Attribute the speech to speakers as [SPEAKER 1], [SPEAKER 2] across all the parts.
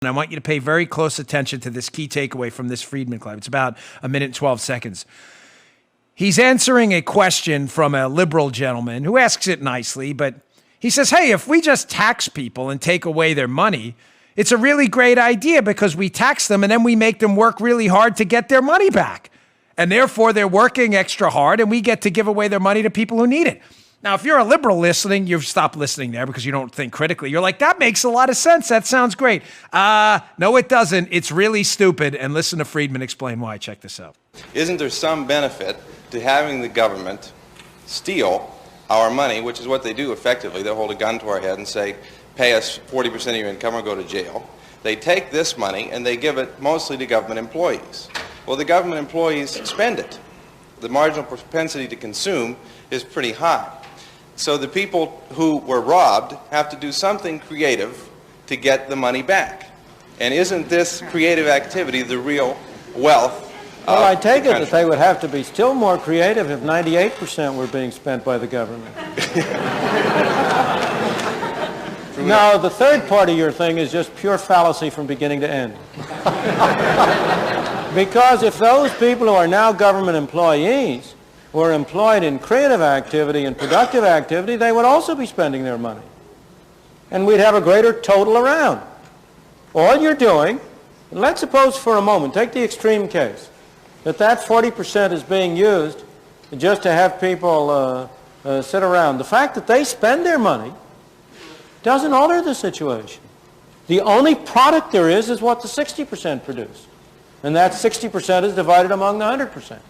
[SPEAKER 1] And I want you to pay very close attention to this key takeaway from this Friedman clip. It's about a minute and 12 seconds. He's answering a question from a liberal gentleman who asks it nicely, but he says, hey, if we just tax people and take away their money, it's a really great idea because we tax them and then we make them work really hard to get their money back. And therefore, they're working extra hard and we get to give away their money to people who need it. Now, if you're a liberal listening, you've stopped listening there because you don't think critically. You're like, that makes a lot of sense. That sounds great. No, it doesn't. It's really stupid. And listen to Friedman explain why. Check this out.
[SPEAKER 2] Isn't there some benefit to having the government steal our money, which is what they do effectively? They hold a gun to our head and say, pay us 40% of your income or go to jail. They take this money and they give it mostly to government employees. Well, the government employees spend it. The marginal propensity to consume is pretty high. So the people who were robbed have to do something creative to get the money back. And isn't this creative activity the real wealth?
[SPEAKER 3] Well, I take it that they would have to be still more creative if 98% were being spent by the government. No, the third part of your thing is just pure fallacy from beginning to end. Because if those people who are now government employees were employed in creative activity and productive activity, they would also be spending their money. And we'd have a greater total around. All you're doing, let's suppose for a moment, take the extreme case, that 40% is being used just to have people sit around. The fact that they spend their money doesn't alter the situation. The only product there is what the 60% produce. And that 60% is divided among the 100%.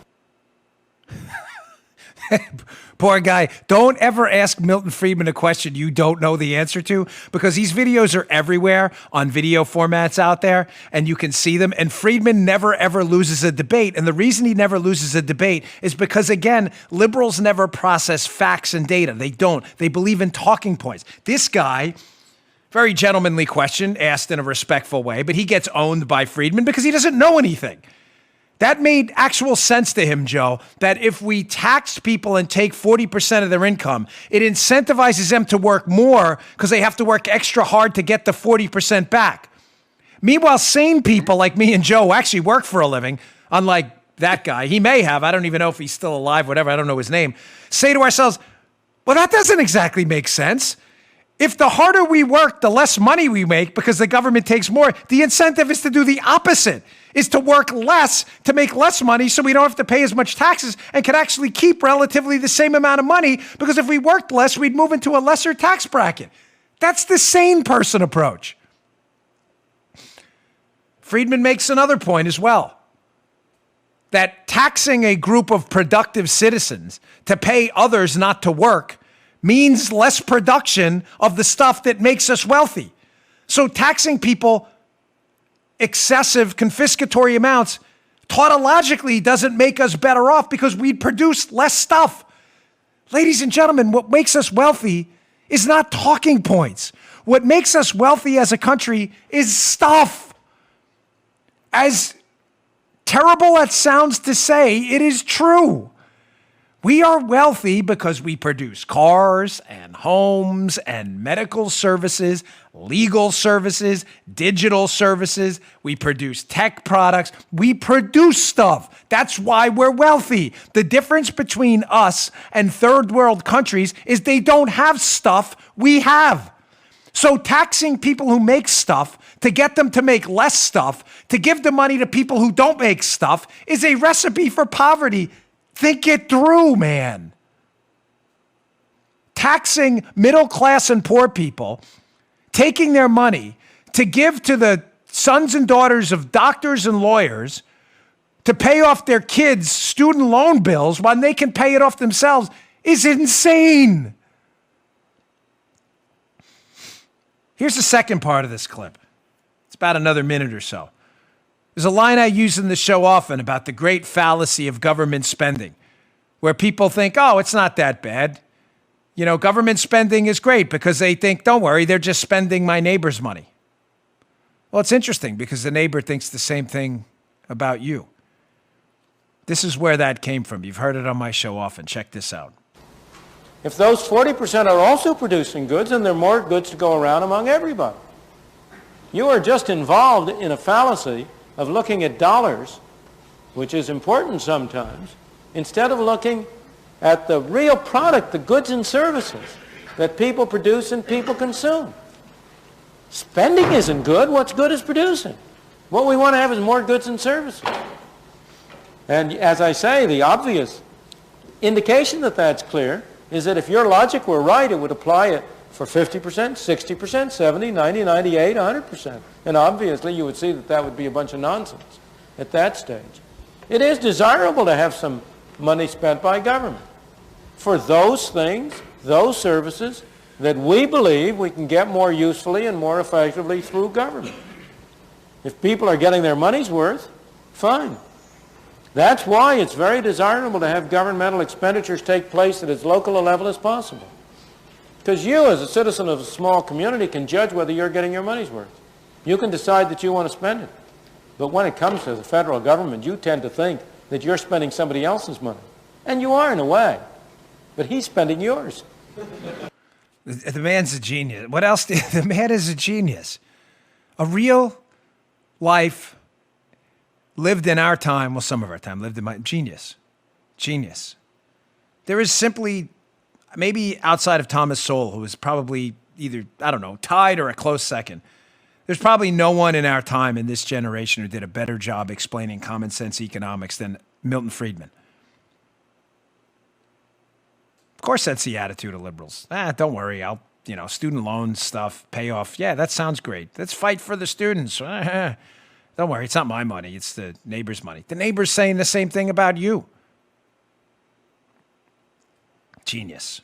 [SPEAKER 1] Poor guy. Don't ever ask Milton Friedman a question you don't know the answer to, because these videos are everywhere on video formats out there and you can see them. And Friedman never, ever loses a debate. And the reason he never loses a debate is because, again, liberals never process facts and data. They don't. They believe in talking points. This guy, very gentlemanly question, asked in a respectful way, but he gets owned by Friedman because he doesn't know anything. That made actual sense to him, Joe, that if we tax people and take 40% of their income, it incentivizes them to work more because they have to work extra hard to get the 40% back. Meanwhile, sane people like me and Joe who actually work for a living, unlike that guy, he may have, I don't even know if he's still alive, whatever, I don't know his name, say to ourselves, well, that doesn't exactly make sense. If the harder we work, the less money we make because the government takes more, the incentive is to do the opposite, is to work less to make less money so we don't have to pay as much taxes and can actually keep relatively the same amount of money, because if we worked less, we'd move into a lesser tax bracket. That's the sane person approach. Friedman makes another point as well, that taxing a group of productive citizens to pay others not to work means less production of the stuff that makes us wealthy. So taxing people excessive confiscatory amounts tautologically doesn't make us better off because we'd produce less stuff. Ladies and gentlemen, what makes us wealthy is not talking points. What makes us wealthy as a country is stuff. As terrible as sounds to say, it is true. We are wealthy because we produce cars and homes and medical services, legal services, digital services. We produce tech products. We produce stuff. That's why we're wealthy. The difference between us and third world countries is they don't have stuff we have. So taxing people who make stuff to get them to make less stuff, to give the money to people who don't make stuff, is a recipe for poverty. Think it through, man. Taxing middle class and poor people, taking their money to give to the sons and daughters of doctors and lawyers to pay off their kids' student loan bills when they can pay it off themselves is insane. Here's the second part of this clip. It's about another minute or so. There's a line I use in the show often about the great fallacy of government spending, where people think, oh, it's not that bad. You know, government spending is great because they think, don't worry, they're just spending my neighbor's money. Well, it's interesting because the neighbor thinks the same thing about you. This is where that came from. You've heard it on my show often. Check this out.
[SPEAKER 3] If those 40% are also producing goods, then there are more goods to go around among everybody. You are just involved in a fallacy of looking at dollars, which is important sometimes, instead of looking at the real product, the goods and services that people produce and people consume. Spending isn't good. What's good is producing. What we want to have is more goods and services. And as I say, the obvious indication that that's clear is that if your logic were right, it would apply it for 50%, 60%, 70, 90, 98, 100%. And obviously you would see that that would be a bunch of nonsense at that stage. It is desirable to have some money spent by government for those things, those services that we believe we can get more usefully and more effectively through government. If people are getting their money's worth, fine. That's why it's very desirable to have governmental expenditures take place at as local a level as possible. Because you, as a citizen of a small community, can judge whether you're getting your money's worth. You can decide that you want to spend it. But when it comes to the federal government, you tend to think that you're spending somebody else's money. And you are in a way. But he's spending yours.
[SPEAKER 1] The man's a genius. What else? The man is a genius. A real life lived in our time, well, some of our time, lived in my genius. Genius. There is simply, maybe outside of Thomas Sowell, who was probably either, I don't know, tied or a close second, there's probably no one in our time in this generation who did a better job explaining common sense economics than Milton Friedman. Of course, that's the attitude of liberals. Don't worry, student loan stuff, pay off. Yeah, that sounds great. Let's fight for the students. Don't worry, it's not my money. It's the neighbor's money. The neighbor's saying the same thing about you. Genius.